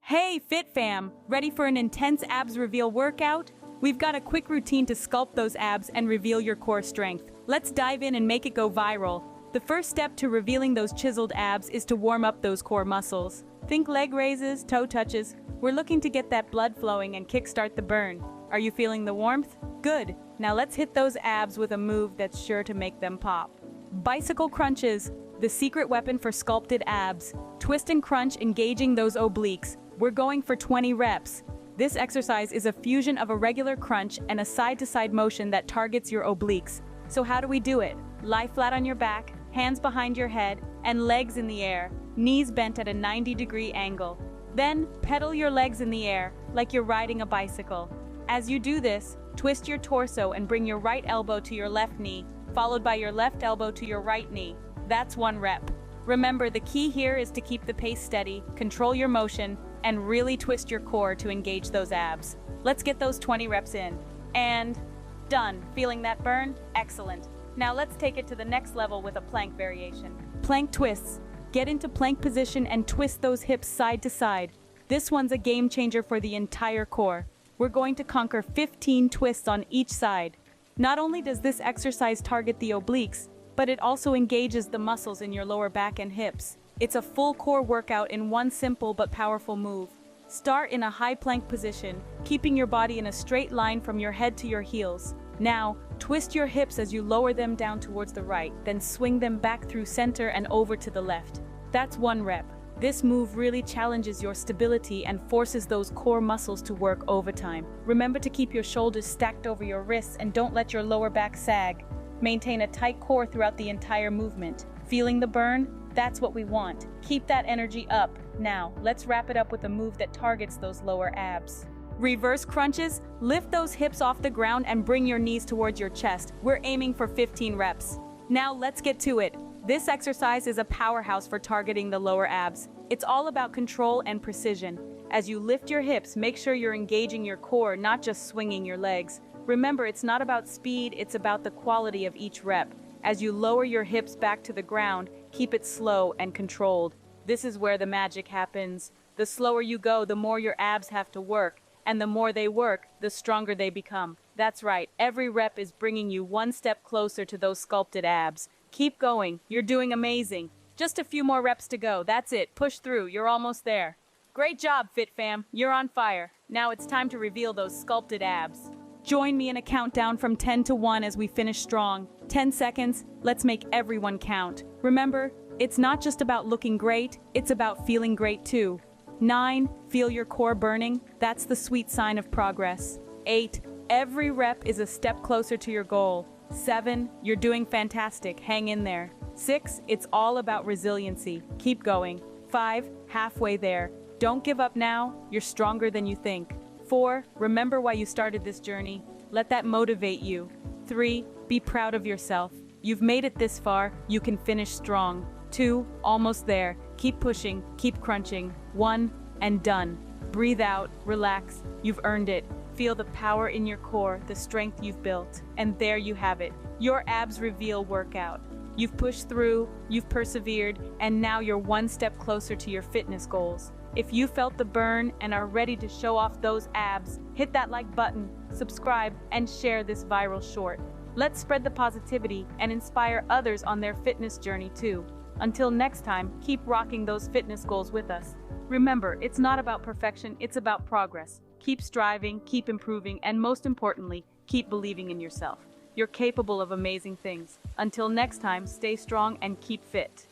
Hey, Fit Fam! Ready for an intense abs reveal workout? We've got a quick routine to sculpt those abs and reveal your core strength. Let's dive in and make it go viral. The first step to revealing those chiseled abs is to warm up those core muscles. Think leg raises, toe touches. We're looking to get that blood flowing and kickstart the burn. Are you feeling the warmth? Good. Now let's hit those abs with a move that's sure to make them pop. Bicycle crunches, the secret weapon for sculpted abs. Twist and crunch, engaging those obliques. We're going for 20 reps. This exercise is a fusion of a regular crunch and a side-to-side motion that targets your obliques. So how do we do it? Lie flat on your back, hands behind your head, and legs in the air, knees bent at a 90-degree angle. Then, pedal your legs in the air, like you're riding a bicycle. As you do this, twist your torso and bring your right elbow to your left knee, followed by your left elbow to your right knee. That's 1 rep. Remember, the key here is to keep the pace steady, control your motion, and really twist your core to engage those abs. Let's get those 20 reps in. And done. Feeling that burn? Excellent. Now let's take it to the next level with a plank variation. Plank twists. Get into plank position and twist those hips side to side. This one's a game changer for the entire core. We're going to conquer 15 twists on each side. Not only does this exercise target the obliques, but it also engages the muscles in your lower back and hips. It's a full core workout in one simple but powerful move. Start in a high plank position, keeping your body in a straight line from your head to your heels. Now, twist your hips as you lower them down towards the right, then swing them back through center and over to the left. That's 1 rep. This move really challenges your stability and forces those core muscles to work overtime. Remember to keep your shoulders stacked over your wrists and don't let your lower back sag. Maintain a tight core throughout the entire movement. Feeling the burn? That's what we want. Keep that energy up. Now, let's wrap it up with a move that targets those lower abs. Reverse crunches. Lift those hips off the ground and bring your knees towards your chest. We're aiming for 15 reps. Now let's get to it. This exercise is a powerhouse for targeting the lower abs. It's all about control and precision. As you lift your hips, make sure you're engaging your core, not just swinging your legs. Remember, it's not about speed, it's about the quality of each rep. As you lower your hips back to the ground, keep it slow and controlled. This is where the magic happens. The slower you go, the more your abs have to work, and the more they work, the stronger they become. That's right, every rep is bringing you 1 step closer to those sculpted abs. Keep going, you're doing amazing. Just a few more reps to go, that's it, push through, you're almost there. Great job, Fit Fam, you're on fire. Now it's time to reveal those sculpted abs. Join me in a countdown from 10 to 1 as we finish strong. 10 seconds, let's make everyone count. Remember, it's not just about looking great, it's about feeling great too. 9, feel your core burning, that's the sweet sign of progress. 8, every rep is a step closer to your goal. 7, you're doing fantastic, hang in there. 6, it's all about resiliency, keep going. 5, halfway there, don't give up now, you're stronger than you think. 4, remember why you started this journey. Let that motivate you. 3, be proud of yourself. You've made it this far, you can finish strong. 2, almost there. Keep pushing, keep crunching. 1, and done. Breathe out, relax, you've earned it. Feel the power in your core, the strength you've built. And there you have it, your abs reveal workout. You've pushed through, you've persevered, and now you're 1 step closer to your fitness goals. If you felt the burn and are ready to show off those abs, hit that like button, subscribe, and share this viral short. Let's spread the positivity and inspire others on their fitness journey too. Until next time, keep rocking those fitness goals with us. Remember, it's not about perfection, it's about progress. Keep striving, keep improving, and most importantly, keep believing in yourself. You're capable of amazing things. Until next time, stay strong and keep fit.